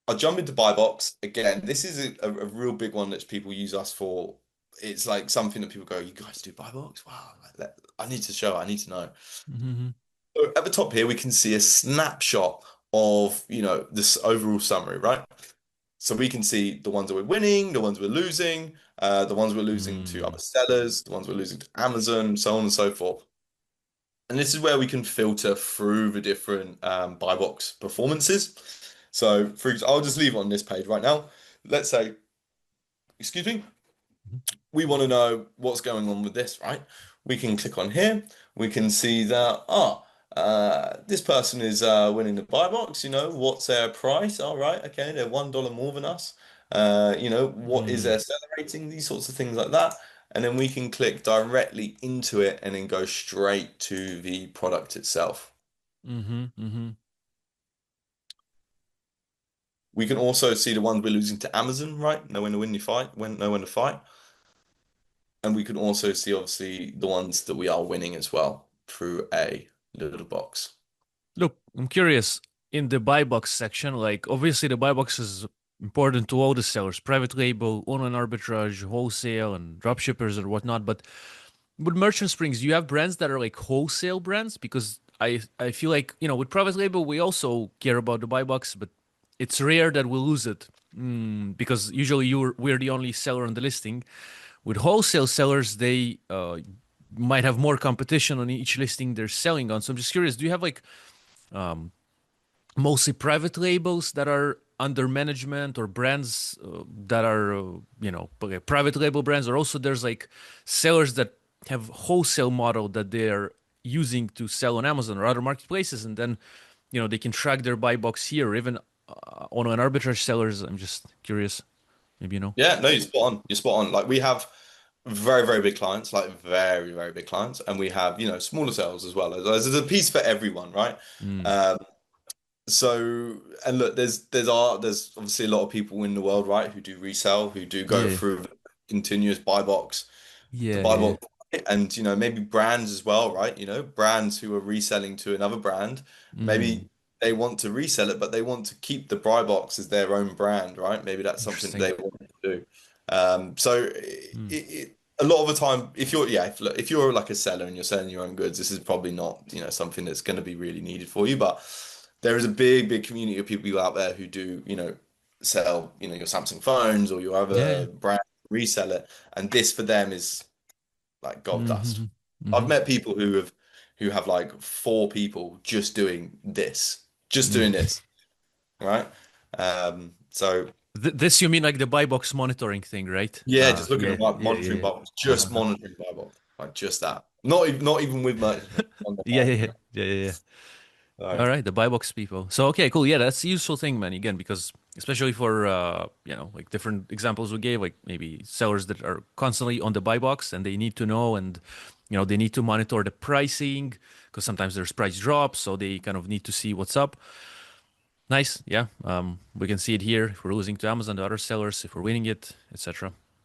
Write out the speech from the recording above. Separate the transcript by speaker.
Speaker 1: I'll jump into buy box again. This is a real big one that people use us for. It's like something that people go, "You guys do buy box? Wow, I need to show. I need to know."
Speaker 2: Hmm.
Speaker 1: So at the top here, we can see a snapshot of, this overall summary, right? So we can see the ones that we're winning, the ones we're losing, the ones we're losing to
Speaker 2: Mm.
Speaker 1: other sellers, the ones we're losing to Amazon, so on and so forth. And this is where we can filter through the different buy box performances. So, for example, I'll just leave it on this page right now. Let's say, excuse me, we want to know what's going on with this, right? We can click on here. We can see that, this person is winning the buy box. What's their price? All right, okay, they're $1 more than us. What is
Speaker 2: Mm.
Speaker 1: their seller rating? These sorts of things like that. And then we can click directly into it and then go straight to the product itself.
Speaker 2: Hmm. Hmm.
Speaker 1: We can also see the ones we're losing to Amazon, right? Know when to win the fight, know when to fight. And we can also see obviously the ones that we are winning as well through a little box.
Speaker 2: Look, I'm curious. In the buy box section, like obviously the buy box is important to all the sellers, private label, online arbitrage, wholesale, and drop shippers or whatnot. But with merchant springs, do you have brands that are like wholesale brands? Because I feel like, with private label, we also care about the buy box, but it's rare that we lose it. Because usually we're the only seller on the listing. With wholesale sellers, they might have more competition on each listing they're selling on. So I'm just curious, do you have like mostly private labels that are under management or brands that are okay, private label brands, or also there's like sellers that have wholesale model that they're using to sell on Amazon or other marketplaces, and then they can track their buy box here, or even on an arbitrage sellers. I'm just curious, maybe
Speaker 1: Yeah, no, you're spot on. You're spot on. Like we have very, very big clients, like very, very big clients, and we have, smaller sales as well. There's a piece for everyone, right?
Speaker 2: Mm.
Speaker 1: Um, So, and look, there's obviously a lot of people in the world, right, who do resell, who do go
Speaker 2: Yeah,
Speaker 1: through continuous buy box to
Speaker 2: yeah,
Speaker 1: buy
Speaker 2: yeah.
Speaker 1: box, and maybe brands as well, right? Brands who are reselling to another brand,
Speaker 2: Mm.
Speaker 1: maybe they want to resell it, but they want to keep the buy box as their own brand, right? Maybe that's something
Speaker 2: Interesting.
Speaker 1: they want to do. So
Speaker 2: Mm.
Speaker 1: a lot of the time, if you're yeah, if you're like a seller and you're selling your own goods, this is probably not something that's going to be really needed for you, but there is a big, big community of people out there who do, sell, your Samsung phones or your
Speaker 2: Yeah, yeah.
Speaker 1: other brand, resell it. And this for them is like gold dust.
Speaker 2: Mm-hmm.
Speaker 1: I've
Speaker 2: Mm-hmm.
Speaker 1: met people who have like four people just doing
Speaker 2: Mm.
Speaker 1: this, right? So
Speaker 2: This you mean like the buy box monitoring thing, right?
Speaker 1: yeah, just looking
Speaker 2: Yeah,
Speaker 1: at like
Speaker 2: yeah, yeah,
Speaker 1: monitoring
Speaker 2: yeah.
Speaker 1: bubbles, just
Speaker 2: Uh-huh.
Speaker 1: monitoring bubbles, like just that. Not even with merchants on the
Speaker 2: Yeah,
Speaker 1: side,
Speaker 2: yeah, yeah, yeah, yeah, yeah.
Speaker 1: So,
Speaker 2: All right, the buy box people. So okay, cool. Yeah, that's a useful thing, man. Again, because especially for like different examples we gave, like maybe sellers that are constantly on the buy box and they need to know, and they need to monitor the pricing because sometimes there's price drops, so they kind of need to see what's up. Nice, yeah. We can see it here if we're losing to Amazon, to other sellers, if we're winning it, etc.